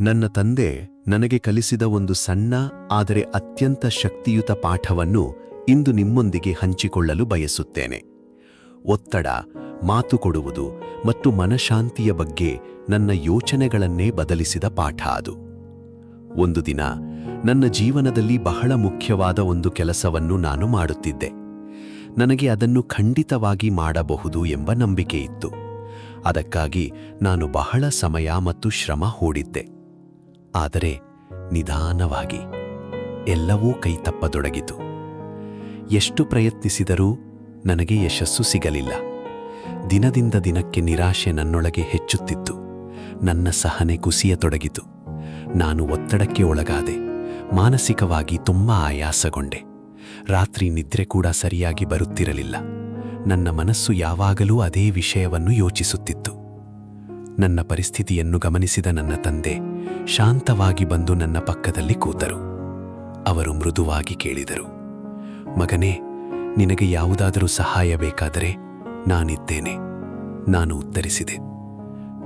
ನನ್ನ ತಂದೆ ನನಗೆ ಕಲಿಸಿದ ಒಂದು ಸಣ್ಣ ಆದರೆ ಅತ್ಯಂತ ಶಕ್ತಿಯುತ ಪಾಠವನ್ನು ಇಂದು ನಿಮ್ಮೊಂದಿಗೆ ಹಂಚಿಕೊಳ್ಳಲು ಬಯಸುತ್ತೇನೆ. ಒತ್ತಡ, ಮಾತು ಕೊಡುವುದು ಮತ್ತು ಮನಃಶಾಂತಿಯ ಬಗ್ಗೆ ನನ್ನ ಯೋಚನೆಗಳನ್ನೇ ಬದಲಿಸಿದ ಪಾಠ ಅದು. ಒಂದು ದಿನ ನನ್ನ ಜೀವನದಲ್ಲಿ ಬಹಳ ಮುಖ್ಯವಾದ ಒಂದು ಕೆಲಸವನ್ನು ನಾನು ಮಾಡುತ್ತಿದ್ದೆ. ನನಗೆ ಅದನ್ನು ಖಂಡಿತವಾಗಿ ಮಾಡಬಹುದು ಎಂಬ ನಂಬಿಕೆಯಿತ್ತು. ಅದಕ್ಕಾಗಿ ನಾನು ಬಹಳ ಸಮಯ ಮತ್ತು ಶ್ರಮ ಹೂಡಿದ್ದೆ. ಆದರೆ ನಿಧಾನವಾಗಿ ಎಲ್ಲವೂ ಕೈತಪ್ಪತೊಡಗಿತು. ಎಷ್ಟು ಪ್ರಯತ್ನಿಸಿದರೂ ನನಗೆ ಯಶಸ್ಸು ಸಿಗಲಿಲ್ಲ. ದಿನದಿಂದ ದಿನಕ್ಕೆ ನಿರಾಶೆ ನನ್ನೊಳಗೆ ಹೆಚ್ಚುತ್ತಿತ್ತು. ನನ್ನ ಸಹನೆ ಕುಸಿಯತೊಡಗಿತು. ನಾನು ಒತ್ತಡಕ್ಕೆ ಒಳಗಾದೆ. ಮಾನಸಿಕವಾಗಿ ತುಂಬಾ ಆಯಾಸಗೊಂಡೆ. ರಾತ್ರಿ ನಿದ್ರೆ ಕೂಡ ಸರಿಯಾಗಿ ಬರುತ್ತಿರಲಿಲ್ಲ. ನನ್ನ ಮನಸ್ಸು ಯಾವಾಗಲೂ ಅದೇ ವಿಷಯವನ್ನು ಯೋಚಿಸುತ್ತಿತ್ತು. ನನ್ನ ಪರಿಸ್ಥಿತಿಯನ್ನು ಗಮನಿಸಿದ ನನ್ನ ತಂದೆ ಶಾಂತವಾಗಿ ಬಂದು ನನ್ನ ಪಕ್ಕದಲ್ಲಿ ಕೂತರು. ಅವರು ಮೃದುವಾಗಿ ಕೇಳಿದರು, "ಮಗನೇ, ನಿನಗೆ ಯಾವುದಾದರೂ ಸಹಾಯ ಬೇಕಾದರೆ ನಾನಿದ್ದೇನೆ." ನಾನು ಉತ್ತರಿಸಿದೆ,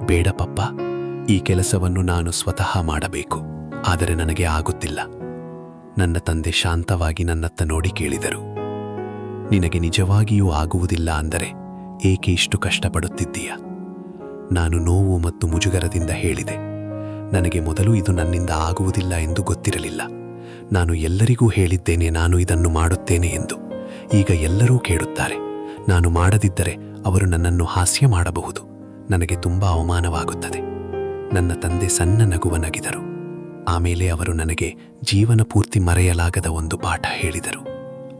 "ಬೇಡ ಪಪ್ಪ, ಈ ಕೆಲಸವನ್ನು ನಾನು ಸ್ವತಃ ಮಾಡಬೇಕು, ಆದರೆ ನನಗೆ ಆಗುತ್ತಿಲ್ಲ." ನನ್ನ ತಂದೆ ಶಾಂತವಾಗಿ ನನ್ನತ್ತ ನೋಡಿ ಕೇಳಿದರು, "ನಿನಗೆ ನಿಜವಾಗಿಯೂ ಆಗುವುದಿಲ್ಲ ಅಂದರೆ ಏಕೆ ಇಷ್ಟು ಕಷ್ಟಪಡುತ್ತಿದ್ದೀಯ?" ನಾನು ನೋವು ಮತ್ತು ಮುಜುಗರದಿಂದ ಹೇಳಿದೆ, "ನನಗೆ ಮೊದಲು ಇದು ನನ್ನಿಂದ ಆಗುವುದಿಲ್ಲ ಎಂದು ಗೊತ್ತಿರಲಿಲ್ಲ. ನಾನು ಎಲ್ಲರಿಗೂ ಹೇಳಿದ್ದೇನೆ ನಾನು ಇದನ್ನು ಮಾಡುತ್ತೇನೆ ಎಂದು. ಈಗ ಎಲ್ಲರೂ ಕೇಳುತ್ತಾರೆ. ನಾನು ಮಾಡದಿದ್ದರೆ ಅವರು ನನ್ನನ್ನು ಹಾಸ್ಯ ಮಾಡಬಹುದು. ನನಗೆ ತುಂಬಾ ಅವಮಾನವಾಗುತ್ತದೆ." ನನ್ನ ತಂದೆ ಸಣ್ಣ ನಗುವ ನಗಿದರು. ಆಮೇಲೆ ಅವರು ನನಗೆ ಜೀವನ ಪೂರ್ತಿ ಮರೆಯಲಾಗದ ಒಂದು ಪಾಠ ಹೇಳಿದರು.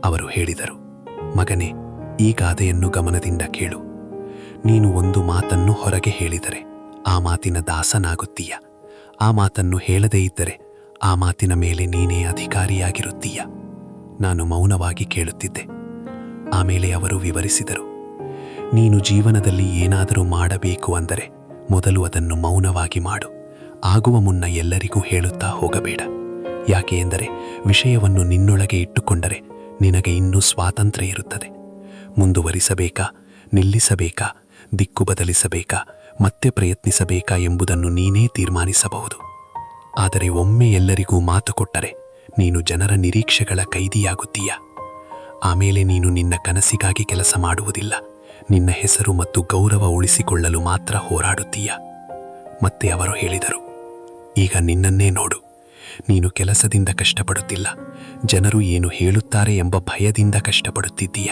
ಅವರು ಹೇಳಿದರು, "ಮಗನೇ, ಈ ಗಾದೆಯನ್ನು ಗಮನದಿಂದ ಕೇಳು. ನೀನು ಒಂದು ಮಾತನ್ನು ಹೊರಗೆ ಹೇಳಿದರೆ ಆ ಮಾತಿನ ದಾಸನಾಗುತ್ತೀಯ. ಆ ಮಾತನ್ನು ಹೇಳದೇ ಇದ್ದರೆ ಆ ಮಾತಿನ ಮೇಲೆ ನೀನೇ ಅಧಿಕಾರಿಯಾಗಿರುತ್ತೀಯ." ನಾನು ಮೌನವಾಗಿ ಕೇಳುತ್ತಿದ್ದೆ. ಆಮೇಲೆ ಅವರು ವಿವರಿಸಿದರು, "ನೀನು ಜೀವನದಲ್ಲಿ ಏನಾದರೂ ಮಾಡಬೇಕು ಅಂದರೆ ಮೊದಲು ಅದನ್ನು ಮೌನವಾಗಿ ಮಾಡು. ಆಗುವ ಮುನ್ನ ಎಲ್ಲರಿಗೂ ಹೇಳುತ್ತಾ ಹೋಗಬೇಡ. ಯಾಕೆ ಎಂದರೆ ವಿಷಯವನ್ನು ನಿನ್ನೊಳಗೆ ಇಟ್ಟುಕೊಂಡರೆ ನಿನಗೆ ಇನ್ನೂ ಸ್ವಾತಂತ್ರ್ಯ ಇರುತ್ತದೆ. ಮುಂದುವರಿಸಬೇಕಾ, ನಿಲ್ಲಿಸಬೇಕಾ, ದಿಕ್ಕು ಬದಲಿಸಬೇಕಾ, ಮತ್ತೆ ಪ್ರಯತ್ನಿಸಬೇಕಾ ಎಂಬುದನ್ನು ನೀನೇ ತೀರ್ಮಾನಿಸಬಹುದು. ಆದರೆ ಒಮ್ಮೆ ಎಲ್ಲರಿಗೂ ಮಾತು ಕೊಟ್ಟರೆ ನೀನು ಜನರ ನಿರೀಕ್ಷೆಗಳ ಕೈದಿಯಾಗುತ್ತೀಯ. ಆಮೇಲೆ ನೀನು ನಿನ್ನ ಕನಸಿಗಾಗಿ ಕೆಲಸ ಮಾಡುವುದಿಲ್ಲ. ನಿನ್ನ ಹೆಸರು ಮತ್ತು ಗೌರವ ಉಳಿಸಿಕೊಳ್ಳಲು ಮಾತ್ರ ಹೋರಾಡುತ್ತೀಯ." ಮತ್ತೆ ಅವರು ಹೇಳಿದರು, "ಈಗ ನಿನ್ನನ್ನೇ ನೋಡು. ನೀನು ಕೆಲಸದಿಂದ ಕಷ್ಟಪಡುತ್ತಿಲ್ಲ, ಜನರು ಏನು ಹೇಳುತ್ತಾರೆ ಎಂಬ ಭಯದಿಂದ ಕಷ್ಟಪಡುತ್ತಿದ್ದೀಯ."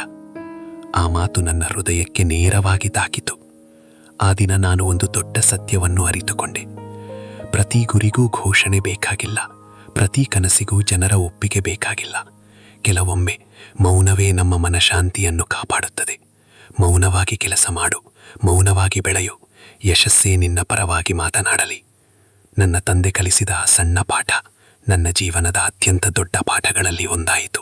ಆ ಮಾತು ನನ್ನ ಹೃದಯಕ್ಕೆ ನೇರವಾಗಿ ತಾಕಿತು. ಆ ದಿನ ನಾನು ಒಂದು ದೊಡ್ಡ ಸತ್ಯವನ್ನು ಅರಿತುಕೊಂಡೆ. ಪ್ರತಿ ಗುರಿಗೂ ಘೋಷಣೆ ಬೇಕಾಗಿಲ್ಲ. ಪ್ರತಿ ಕನಸಿಗೂ ಜನರ ಒಪ್ಪಿಗೆ ಬೇಕಾಗಿಲ್ಲ. ಕೆಲವೊಮ್ಮೆ ಮೌನವೇ ನಮ್ಮ ಮನಃಶಾಂತಿಯನ್ನು ಕಾಪಾಡುತ್ತದೆ. ಮೌನವಾಗಿ ಕೆಲಸ ಮಾಡು, ಮೌನವಾಗಿ ಬೆಳೆಯು. ಯಶಸ್ಸೇ ನಿನ್ನ ಪರವಾಗಿ ಮಾತನಾಡಲಿ. ನನ್ನ ತಂದೆ ಕಲಿಸಿದ ಆ ಸಣ್ಣ ಪಾಠ ನನ್ನ ಜೀವನದ ಅತ್ಯಂತ ದೊಡ್ಡ ಪಾಠಗಳಲ್ಲಿ ಒಂದಾಯಿತು.